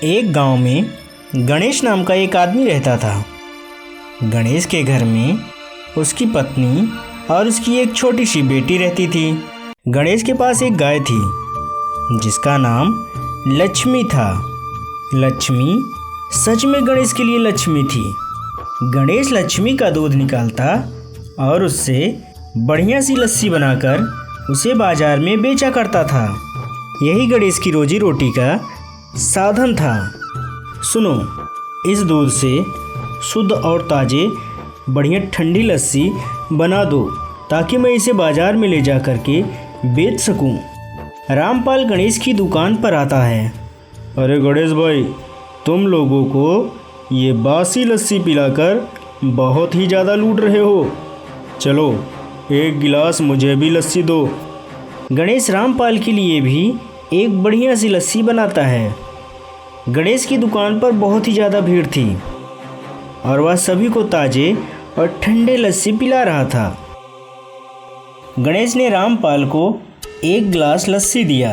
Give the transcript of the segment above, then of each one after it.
एक गांव में गणेश नाम का एक आदमी रहता था। गणेश के घर में उसकी पत्नी और उसकी एक छोटी सी बेटी रहती थी। गणेश के पास एक गाय थी जिसका नाम लक्ष्मी था। लक्ष्मी सच में गणेश के लिए लक्ष्मी थी। गणेश लक्ष्मी का दूध निकालता और उससे बढ़िया सी लस्सी बनाकर उसे बाजार में बेचा करता था। यही गणेश की रोजी रोटी का साधन था। सुनो, इस दूध से शुद्ध और ताज़े बढ़िया ठंडी लस्सी बना दो ताकि मैं इसे बाजार में ले जा कर के बेच सकूं। रामपाल गणेश की दुकान पर आता है। अरे गणेश भाई, तुम लोगों को ये बासी लस्सी पिलाकर बहुत ही ज़्यादा लूट रहे हो। चलो एक गिलास मुझे भी लस्सी दो। गणेश रामपाल के लिए भी एक बढ़िया सी लस्सी बनाता है। गणेश की दुकान पर बहुत ही ज़्यादा भीड़ थी और वह सभी को ताज़े और ठंडे लस्सी पिला रहा था। गणेश ने रामपाल को एक गिलास लस्सी दिया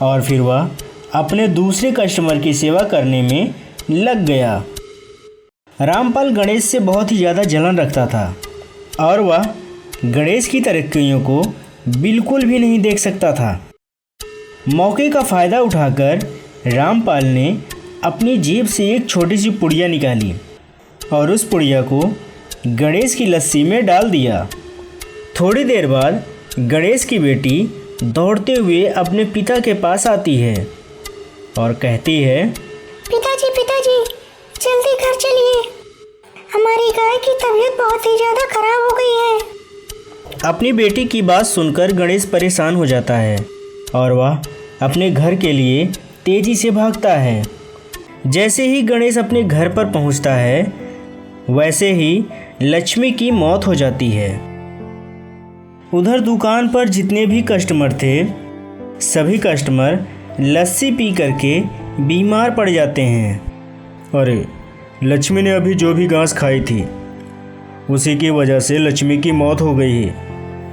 और फिर वह अपने दूसरे कस्टमर की सेवा करने में लग गया। रामपाल गणेश से बहुत ही ज़्यादा जलन रखता था और वह गणेश की तरक्कियों को बिल्कुल भी नहीं देख सकता था। मौके का फ़ायदा उठाकर रामपाल ने अपनी जेब से एक छोटी सी पुड़िया निकाली और उस पुड़िया को गणेश की लस्सी में डाल दिया। थोड़ी देर बाद गणेश की बेटी दौड़ते हुए अपने पिता के पास आती है और कहती है, पिताजी जल्दी घर चलिए, हमारी गाय की तबीयत बहुत ही ज़्यादा खराब हो गई है। अपनी बेटी की बात सुनकर गणेश परेशान हो जाता है और वह अपने घर के लिए तेजी से भागता है। जैसे ही गणेश अपने घर पर पहुंचता है वैसे ही लक्ष्मी की मौत हो जाती है। उधर दुकान पर जितने भी कस्टमर थे सभी कस्टमर लस्सी पी करके बीमार पड़ जाते हैं। अरे लक्ष्मी ने अभी जो भी घास खाई थी उसी की वजह से लक्ष्मी की मौत हो गई है।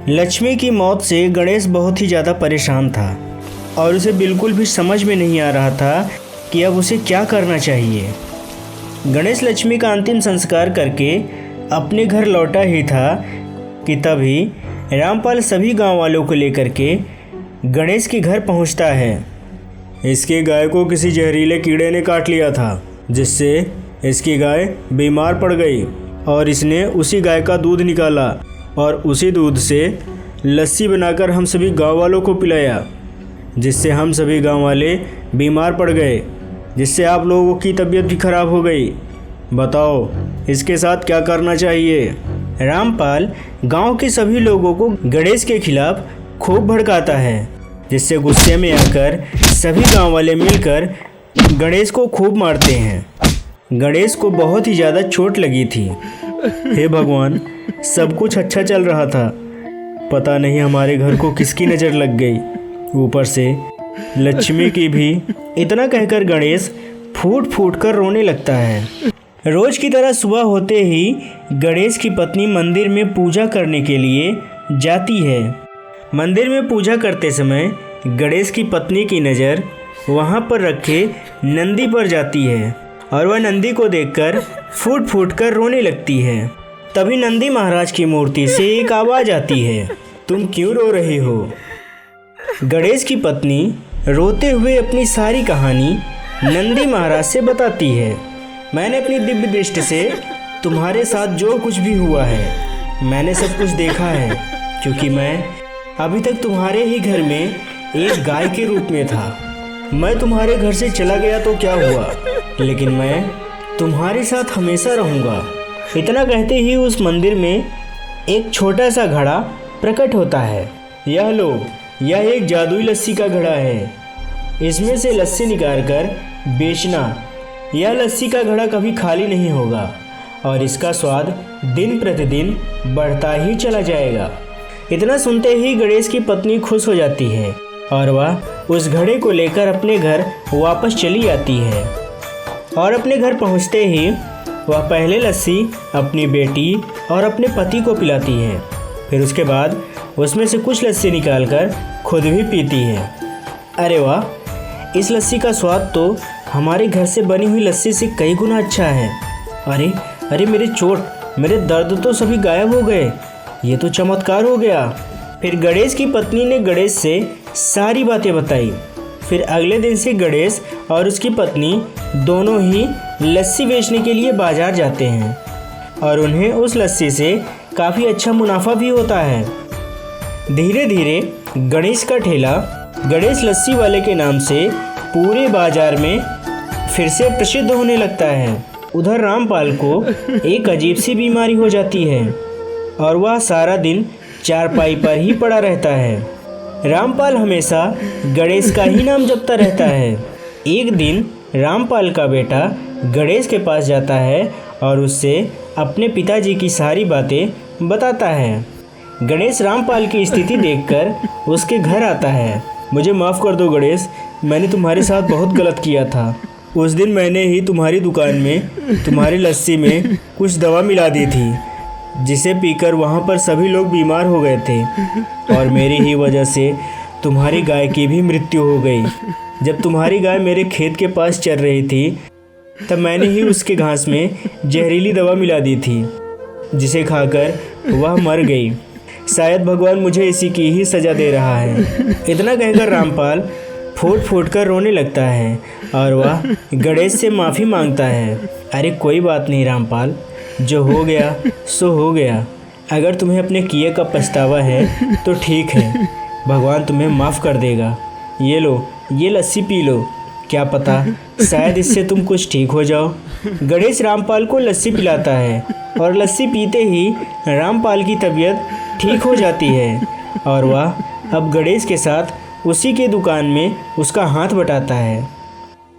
लक्ष्मी की मौत से गणेश बहुत ही ज़्यादा परेशान था और उसे बिल्कुल भी समझ में नहीं आ रहा था कि अब उसे क्या करना चाहिए। गणेश लक्ष्मी का अंतिम संस्कार करके अपने घर लौटा ही था कि तभी रामपाल सभी गांव वालों को लेकर के गणेश के घर पहुंचता है। इसकी गाय को किसी जहरीले कीड़े ने काट लिया था जिससे इसकी गाय बीमार पड़ गई और इसने उसी गाय का दूध निकाला और उसी दूध से लस्सी बनाकर हम सभी गांव वालों को पिलाया जिससे हम सभी गांव वाले बीमार पड़ गए, जिससे आप लोगों की तबीयत भी खराब हो गई। बताओ इसके साथ क्या करना चाहिए। रामपाल गांव के सभी लोगों को गणेश के खिलाफ खूब भड़काता है जिससे गुस्से में आकर सभी गांव वाले मिलकर गणेश को खूब मारते हैं। गणेश को बहुत ही ज़्यादा चोट लगी थी। हे भगवान, सब कुछ अच्छा चल रहा था, पता नहीं हमारे घर को किसकी नज़र लग गई, ऊपर से लक्ष्मी की भी। इतना कहकर गणेश फूट फूट कर रोने लगता है। रोज की तरह सुबह होते ही गणेश की पत्नी मंदिर में पूजा करने के लिए जाती है। मंदिर में पूजा करते समय गणेश की पत्नी की नज़र वहाँ पर रखे नंदी पर जाती है और वह नंदी को देखकर फूट फूट कर रोने लगती है। तभी नंदी महाराज की मूर्ति से एक आवाज़ आती है, तुम क्यों रो रही हो। गणेश की पत्नी रोते हुए अपनी सारी कहानी नंदी महाराज से बताती है। मैंने अपनी दिव्य दृष्टि से तुम्हारे साथ जो कुछ भी हुआ है मैंने सब कुछ देखा है, क्योंकि मैं अभी तक तुम्हारे ही घर में एक गाय के रूप में था। मैं तुम्हारे घर से चला गया तो क्या हुआ, लेकिन मैं तुम्हारे साथ हमेशा रहूँगा। इतना कहते ही उस मंदिर में एक छोटा सा घड़ा प्रकट होता है। यह लो, यह एक जादुई लस्सी का घड़ा है, इसमें से लस्सी निकाल कर बेचना। यह लस्सी का घड़ा कभी खाली नहीं होगा और इसका स्वाद दिन प्रतिदिन बढ़ता ही चला जाएगा। इतना सुनते ही गणेश की पत्नी खुश हो जाती है और वह उस घड़े को लेकर अपने घर वापस चली आती है। और अपने घर पहुंचते ही वह पहले लस्सी अपनी बेटी और अपने पति को पिलाती है, फिर उसके बाद उसमें से कुछ लस्सी निकालकर खुद भी पीती है। अरे वाह, इस लस्सी का स्वाद तो हमारे घर से बनी हुई लस्सी से कई गुना अच्छा है। अरे अरे मेरी चोट, मेरे दर्द तो सभी गायब हो गए। ये तो चमत्कार हो गया। फिर गणेश की पत्नी ने गणेश से सारी बातें बताई। फिर अगले दिन से गणेश और उसकी पत्नी दोनों ही लस्सी बेचने के लिए बाजार जाते हैं और उन्हें उस लस्सी से काफ़ी अच्छा मुनाफा भी होता है। धीरे धीरे गणेश का ठेला गणेश लस्सी वाले के नाम से पूरे बाजार में फिर से प्रसिद्ध होने लगता है। उधर रामपाल को एक अजीब सी बीमारी हो जाती है और वह सारा दिन चारपाई पर ही पड़ा रहता है। रामपाल हमेशा गणेश का ही नाम जपता रहता है। एक दिन रामपाल का बेटा गणेश के पास जाता है और उससे अपने पिताजी की सारी बातें बताता है। गणेश रामपाल की स्थिति देखकर उसके घर आता है। मुझे माफ़ कर दो गणेश, मैंने तुम्हारे साथ बहुत गलत किया था। उस दिन मैंने ही तुम्हारी दुकान में तुम्हारी लस्सी में कुछ दवा मिला दी थी, जिसे पीकर वहाँ पर सभी लोग बीमार हो गए थे और मेरी ही वजह से तुम्हारी गाय की भी मृत्यु हो गई। जब तुम्हारी गाय मेरे खेत के पास चर रही थी तब मैंने ही उसके घास में जहरीली दवा मिला दी थी, जिसे खाकर वह मर गई। शायद भगवान मुझे इसी की ही सज़ा दे रहा है। इतना कहकर रामपाल फूट फूट कर रोने लगता है और वह गणेश से माफ़ी मांगता है। अरे कोई बात नहीं रामपाल, जो हो गया सो हो गया। अगर तुम्हें अपने किए का पछतावा है तो ठीक है, भगवान तुम्हें माफ़ कर देगा। ये लो, ये लस्सी पी लो, क्या पता शायद इससे तुम कुछ ठीक हो जाओ। गणेश रामपाल को लस्सी पिलाता है और लस्सी पीते ही रामपाल की तबीयत ठीक हो जाती है और वह अब गणेश के साथ उसी के दुकान में उसका हाथ बटाता है।